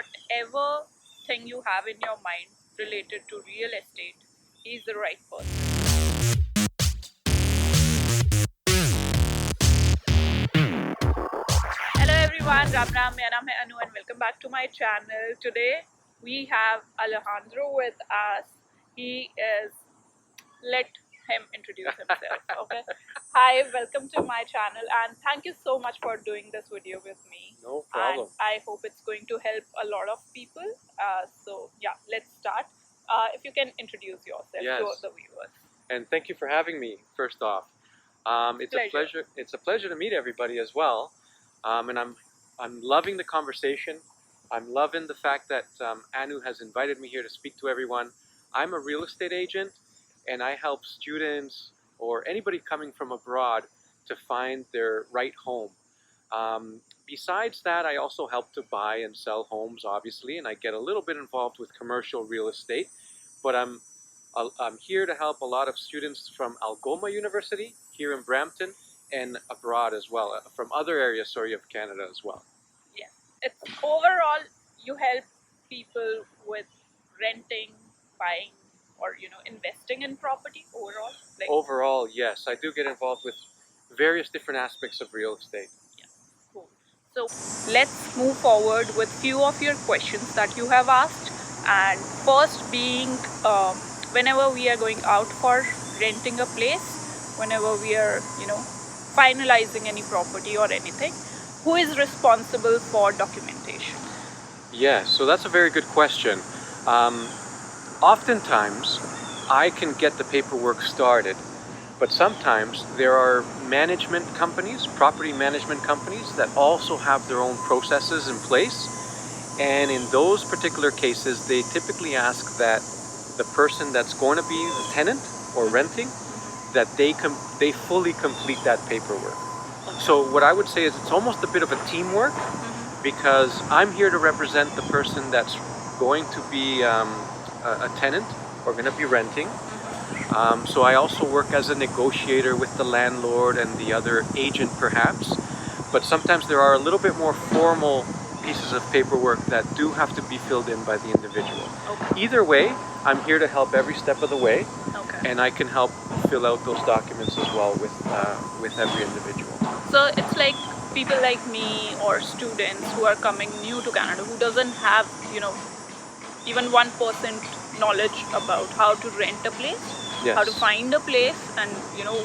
whatever thing you have in your mind related to real estate, he's the right person. Hello everyone, Ram Ram, मेरा नाम है Anu and welcome back to my channel. Today we have Alejandro with us. He is, let him introduce himself. Okay. Hi, welcome to my channel and thank you so much for doing this video with me. No problem. And I hope it's going to help a lot of people. So yeah, let's start. If you can introduce yourself Yes. to the viewers. And thank you for having me, first off. It's a pleasure. It's a pleasure to meet everybody as well. And I'm loving the conversation. I'm loving the fact that Anu has invited me here to speak to everyone. I'm a real estate agent, and I help students or anybody coming from abroad to find their right home. Besides that, I also help to buy and sell homes, obviously, and I get a little bit involved with commercial real estate. But I'm here to help a lot of students from Algoma University here in Brampton and abroad as well, from other areas, of Canada as well. Yes, it's overall you help people with renting, buying, or investing in property overall. Overall, yes, I do get involved with various different aspects of real estate. Yeah, cool. So let's move forward with few of your questions that you have asked. And first being, whenever we are going out for renting a place, whenever we are finalizing any property or anything, who is responsible for documentation? Yes, so that's a very good question. Oftentimes, I can get the paperwork started, but sometimes there are management companies, property management companies, that also have their own processes in place. And in those particular cases, they typically ask that the person that's going to be the tenant or renting, that they fully complete that paperwork. So what I would say is it's almost a bit of a teamwork, because I'm here to represent the person that's going to be a tenant or going to be renting. So I also work as a negotiator with the landlord and the other agent perhaps, but sometimes there are a little bit more formal pieces of paperwork that do have to be filled in by the individual. Okay. Either way, I'm here to help every step of the way, Okay. and I can help fill out those documents as well with every individual. So it's like people like me or students who are coming new to Canada who doesn't have even 1% knowledge about how to rent a place, Yes. how to find a place, and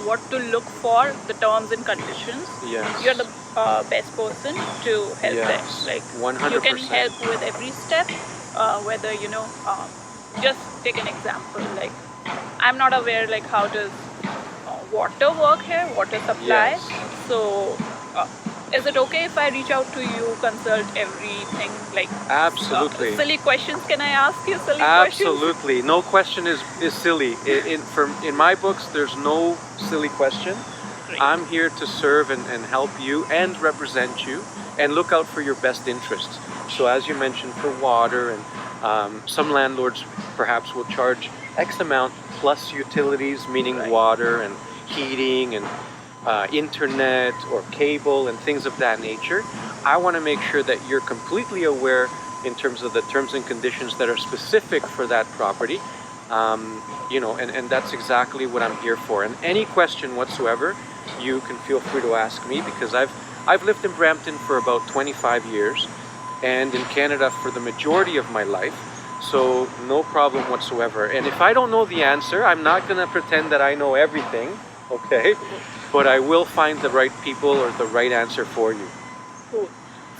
what to look for, the terms and conditions. Yes. You're the best person to help them. Yes. Like 100%. you can help with every step. Whether just take an example. Like I'm not aware like how does water work here, water supply. Yes. So is it okay if I reach out to you, consult everything, like Absolutely. silly questions? Can I ask you silly questions? Absolutely. No question is silly. In my books, there's no silly question. Great. I'm here to serve and help you and represent you and look out for your best interests. So as you mentioned, for water, and some landlords perhaps will charge X amount plus utilities, meaning Right. water and heating and internet or cable and things of that nature. I want to make sure that you're completely aware in terms of the terms and conditions that are specific for that property. And that's exactly what I'm here for. And any question whatsoever, you can feel free to ask me, because I've lived in Brampton for about 25 years and in Canada for the majority of my life. So no problem whatsoever. And if I don't know the answer, I'm not going to pretend that I know everything, okay? But I will find the right people or the right answer for you. Cool.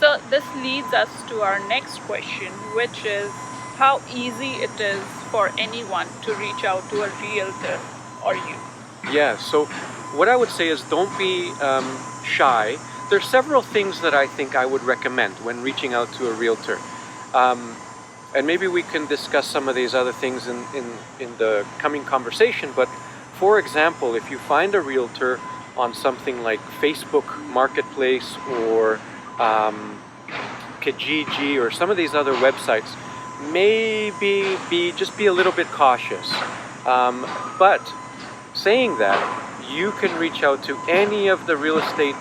So this leads us to our next question, which is how easy it is for anyone to reach out to a realtor or you. Yeah, so what I would say is don't be shy. There's several things that I think I would recommend when reaching out to a realtor. And maybe we can discuss some of these other things in the coming conversation. But for example, if you find a realtor on something like Facebook Marketplace or Kijiji or some of these other websites, maybe just be a little bit cautious. But saying that, you can reach out to any of the real estate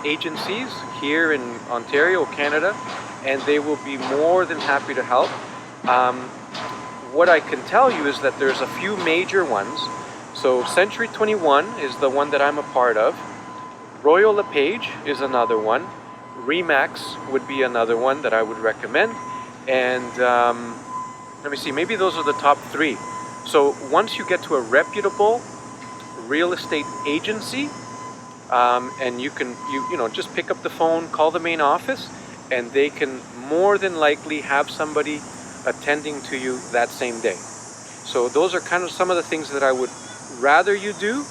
agencies here in Ontario, Canada, and they will be more than happy to help. What I can tell you is that there's a few major ones. So Century 21 is the one that I'm a part of. Royal LePage is another one. Remax would be another one that I would recommend. And let me see, maybe those are the top 3. So once you get to a reputable real estate agency, and you can just pick up the phone, call the main office, and they can more than likely have somebody attending to you that same day. So those are kind of some of the things that I would rather you do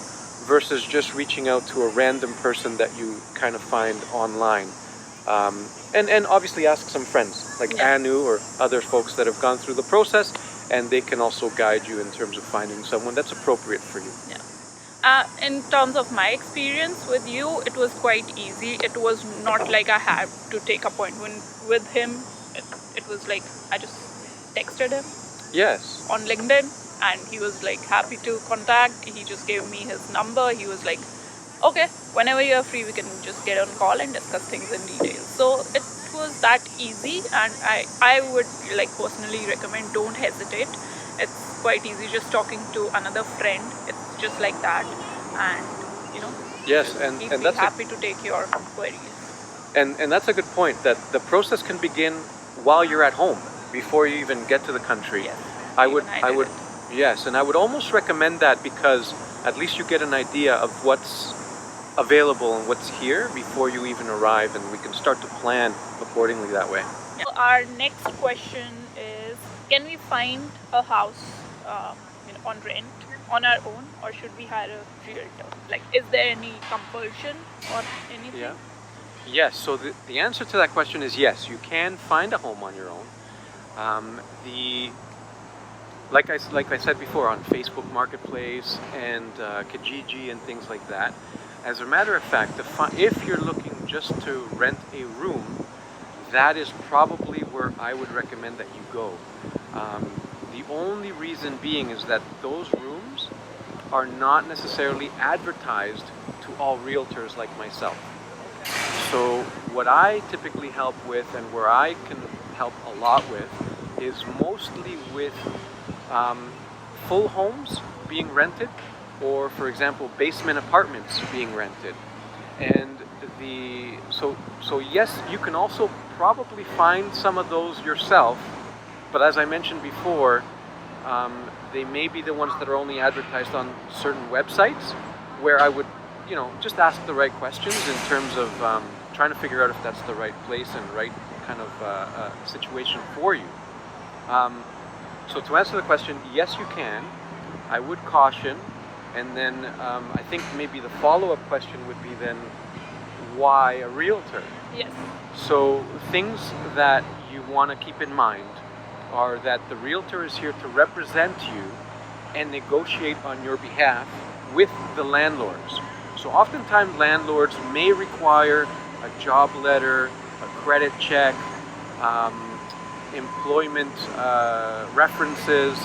versus just reaching out to a random person that you kind of find online. And obviously ask some friends like Anu or other folks that have gone through the process, and they can also guide you in terms of finding someone that's appropriate for you. Yeah. In terms of my experience with you, it was quite easy. It was not like I had to take appointment with him. It was like I just texted him Yes. on LinkedIn, and he was like happy to contact. He just gave me his number. He was like, okay, whenever you're free, we can just get on call and discuss things in detail. So it was that easy, and I would like personally recommend, don't hesitate. It's quite easy just talking to another friend. It's just like that, and Yes, and he'd be that's happy to take your queries. and that's a good point, that the process can begin while you're at home before you even get to the country. Yes, I would even I did it. yes, and I would almost recommend that, because at least you get an idea of what's available and what's here before you even arrive, and we can start to plan accordingly that way. Yeah. So our next question is: can we find a house on rent on our own, or should we hire a realtor? Like, is there any compulsion or anything? Yeah. Yes, so the answer to that question is yes, you can find a home on your own. Like I said before, on Facebook Marketplace and Kijiji and things like that. As a matter of fact, if you're looking just to rent a room, that is probably where I would recommend that you go. The only reason being is that those rooms are not necessarily advertised to all realtors like myself. So what I typically help with, and where I can help a lot with, is mostly with full homes being rented, or for example basement apartments being rented. And so yes, you can also probably find some of those yourself, but as I mentioned before, they may be the ones that are only advertised on certain websites, where I would just ask the right questions in terms of trying to figure out if that's the right place and right kind of situation for you. So to answer the question, yes, you can. I would caution, and then I think maybe the follow-up question would be then, why a realtor? Yes. So things that you want to keep in mind are that the realtor is here to represent you and negotiate on your behalf with the landlords. So oftentimes landlords may require a job letter, a credit check, employment references,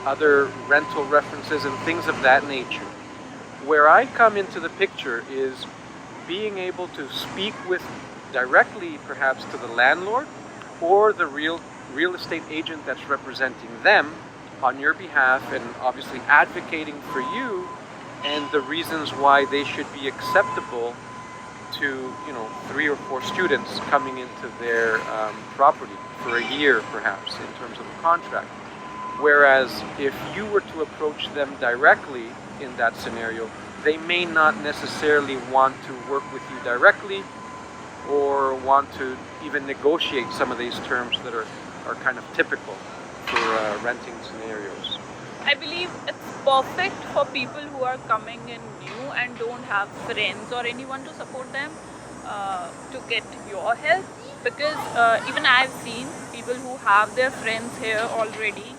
other rental references, and things of that nature. Where I come into the picture is being able to speak with directly perhaps to the landlord or the real estate agent that's representing them on your behalf, and obviously advocating for you and the reasons why they should be acceptable to 3 or 4 students coming into their property for a year perhaps in terms of a contract. Whereas if you were to approach them directly in that scenario, they may not necessarily want to work with you directly, or want to even negotiate some of these terms that are kind of typical for renting scenarios. I believe it's perfect for people who are coming in new and don't have friends or anyone to support them to get your help, because even I've seen people who have their friends here already.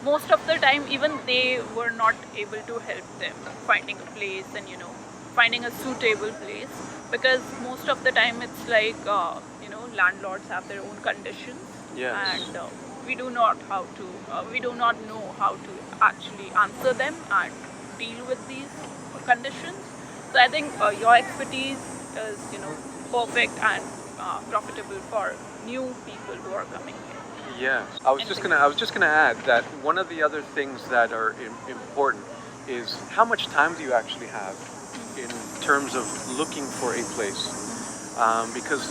Most of the time even they were not able to help them finding a place and finding a suitable place, because most of the time it's like landlords have their own conditions. Yes. And we do not know how to actually answer them and deal with these conditions. So I think your expertise is perfect and profitable for new people who are coming here. Yes, I was just gonna add that one of the other things that are important is how much time do you actually have in terms of looking for a place, because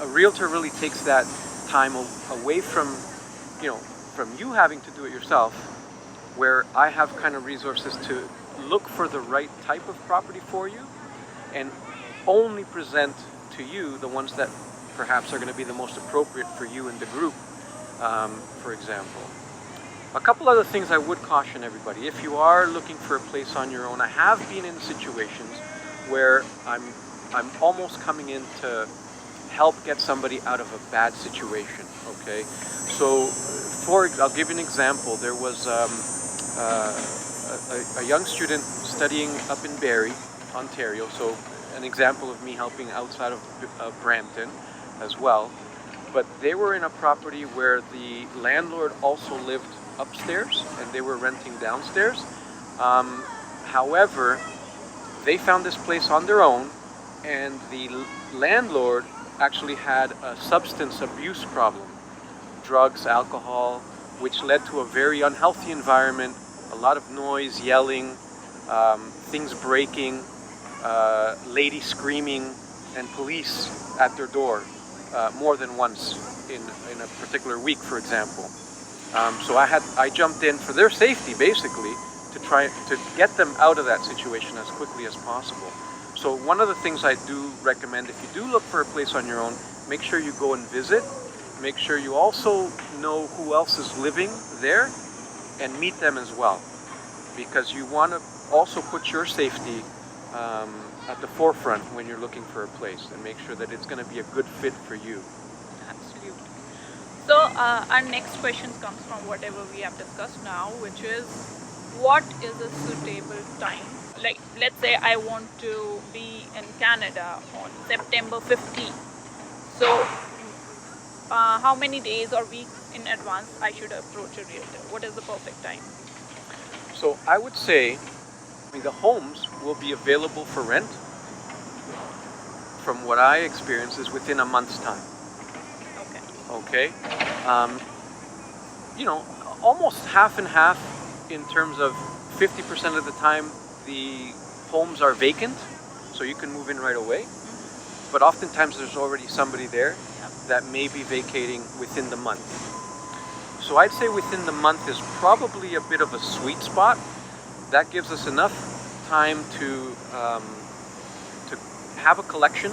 a realtor really takes that time away from from you having to do it yourself, where I have kind of resources to look for the right type of property for you and only present to you the ones that perhaps are going to be the most appropriate for you and the group, for example. A couple other things I would caution everybody. If you are looking for a place on your own, I have been in situations where I'm almost coming in to help get somebody out of a bad situation, okay? So, I'll give you an example. There was a young student studying up in Barrie, Ontario, so an example of me helping outside of Brampton as well. But they were in a property where the landlord also lived upstairs and they were renting downstairs. However, they found this place on their own, and the landlord actually had a substance abuse problem, drugs, alcohol, which led to a very unhealthy environment, a lot of noise, yelling, things breaking, ladies screaming, and police at their door more than once in a particular week, for example. So I jumped in for their safety, basically, to try to get them out of that situation as quickly as possible. So one of the things I do recommend, if you do look for a place on your own, make sure you go and visit. Make sure you also know who else is living there and meet them as well, because you want to also put your safety at the forefront when you're looking for a place, and make sure that it's going to be a good fit for you. Absolutely. So our next question comes from whatever we have discussed now, which is, what is a suitable time? Like, let's say I want to be in Canada on September 15th. So how many days or weeks in advance I should approach a realtor? What is the perfect time? So I would say, the homes will be available for rent, from what I experience, is within a month's time. Okay. Okay? Almost half and half, in terms of 50% of the time the homes are vacant, so you can move in right away. But oftentimes there's already somebody there that may be vacating within the month. So I'd say within the month is probably a bit of a sweet spot. That gives us enough time to have a collection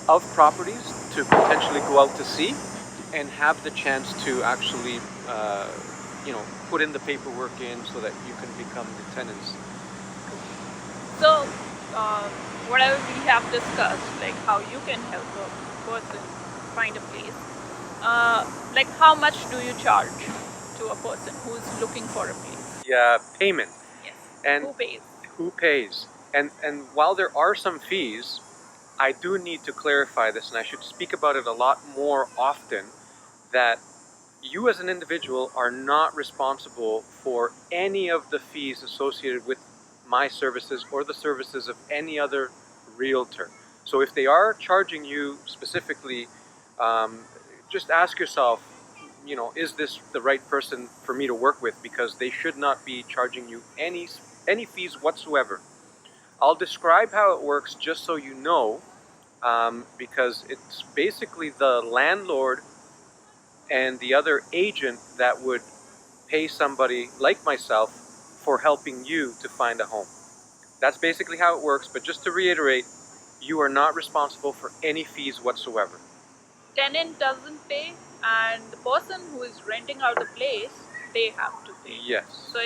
of properties to potentially go out to see, and have the chance to actually put in the paperwork in so that you can become the tenants. So whatever we have discussed, like how you can help a person find a place, like how much do you charge to a person who's looking for a place? Yeah, payment. Yes. And who pays? Who pays? And while there are some fees, I do need to clarify this, and I should speak about it a lot more often, that you as an individual are not responsible for any of the fees associated with my services or the services of any other realtor. So if they are charging you specifically, just ask yourself, is this the right person for me to work with? Because they should not be charging you any fees whatsoever. I'll describe how it works just so you know, because it's basically the landlord and the other agent that would pay somebody like myself for helping you to find a home. That's basically how it works, but just to reiterate, you are not responsible for any fees whatsoever. Tenant doesn't pay, and the person who is renting out the place, they have to pay. Yes. So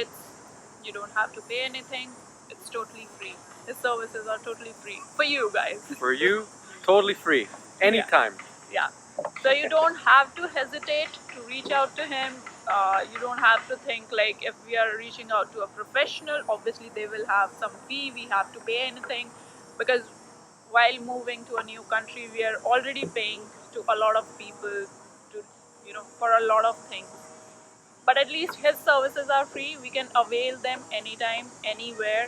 you don't have to pay anything. It's totally free. His services are totally free for you guys. For you, totally free, anytime. Yeah. So you don't have to hesitate to reach out to him. You don't have to think like, if we are reaching out to a professional, obviously they will have some fee, we have to pay anything, because while moving to a new country, we are already paying to a lot of people to, for a lot of things. But at least his services are free. We can avail them anytime, anywhere.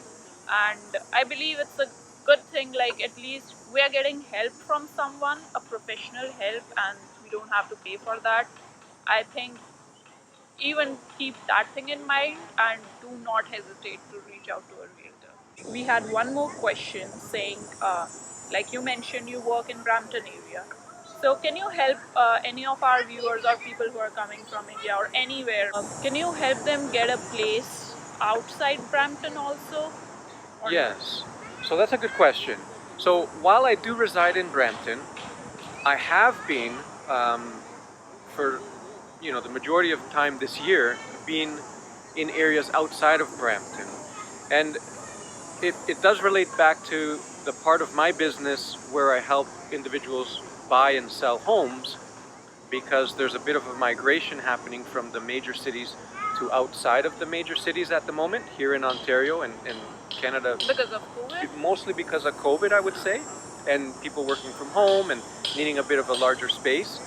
And I believe it's a good thing, like at least we are getting help from someone, a professional help, and we don't have to pay for that. I think even keep that thing in mind and do not hesitate to reach out to a realtor. We had one more question saying, like you mentioned, you work in Brampton area. So can you help any of our viewers or people who are coming from India or anywhere? Can you help them get a place outside Brampton also? Or Yes. So that's a good question. So while I do reside in Brampton, I have been for the majority of time this year been in areas outside of Brampton, and it does relate back to the part of my business where I help individuals buy and sell homes, because there's a bit of a migration happening from the major cities to outside of the major cities at the moment here in Ontario and Canada. because of COVID? Mostly because of COVID, I would say, and people working from home and needing a bit of a larger space.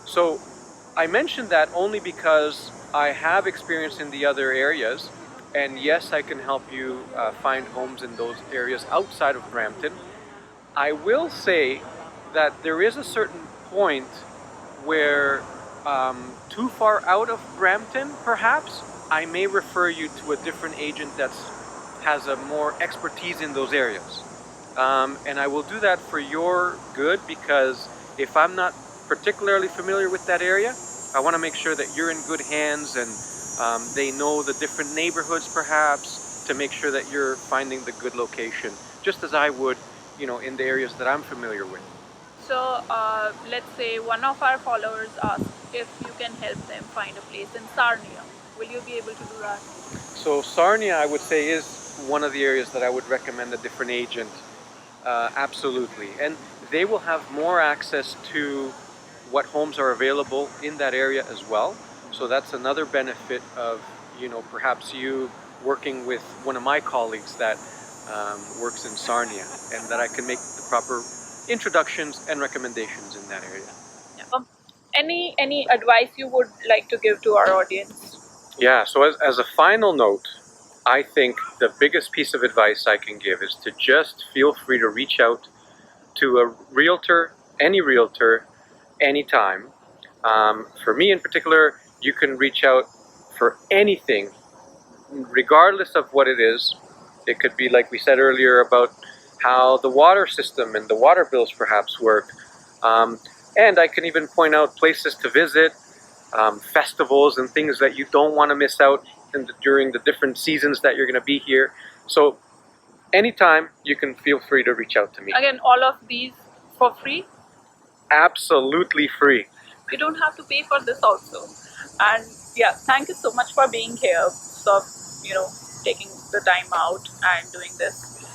So I mentioned that only because I have experience in the other areas, and yes, I can help you find homes in those areas outside of Brampton. I will say that there is a certain point where too far out of Brampton, perhaps, I may refer you to a different agent that has a more expertise in those areas. And I will do that for your good, because if I'm not particularly familiar with that area, I want to make sure that you're in good hands and they know the different neighborhoods perhaps, to make sure that you're finding the good location, just as I would, in the areas that I'm familiar with. So let's say one of our followers asked if you can help them find a place in Sarnia. Will you be able to do that? So Sarnia, I would say, is one of the areas that I would recommend a different agent. Absolutely. And they will have more access to what homes are available in that area as well. So that's another benefit of, perhaps you working with one of my colleagues that works in Sarnia, and that I can make the proper introductions and recommendations in that area. Yeah. Any advice you would like to give to our audience? Yeah, so as a final note, I think the biggest piece of advice I can give is to just feel free to reach out to a realtor, anytime. For me in particular, you can reach out for anything, regardless of what it is. It could be, like we said earlier, about how the water system and the water bills perhaps work. And I can even point out places to visit, festivals and things that you don't want to miss out during the different seasons that you're going to be here. So anytime, you can feel free to reach out to me. Again, all of these for free? Absolutely free. You don't have to pay for this also. And yeah, thank you so much for being here. So, taking the time out and doing this.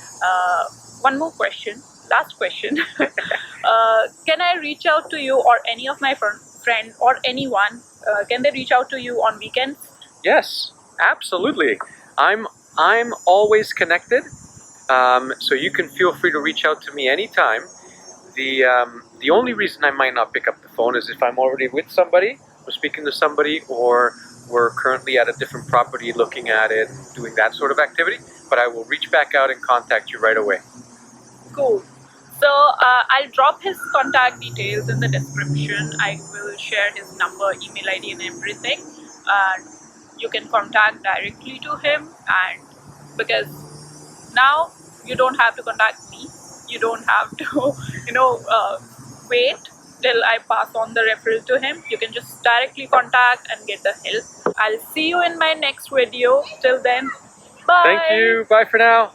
One more question, last question. Can I reach out to you or any of my friend or anyone? Can they reach out to you on weekends? Yes, absolutely. I'm always connected, so you can feel free to reach out to me anytime. The only reason I might not pick up the phone is if I'm already with somebody, or speaking to somebody, or we're currently at a different property looking at it, doing that sort of activity. But I will reach back out and contact you right away. Cool. So I'll drop his contact details in the description. I will share his number, email ID and everything. And you can contact directly to him. And because now you don't have to contact me. You don't have to, wait till I pass on the referral to him. You can just directly contact and get the help. I'll see you in my next video. Till then, bye. Thank you. Bye for now.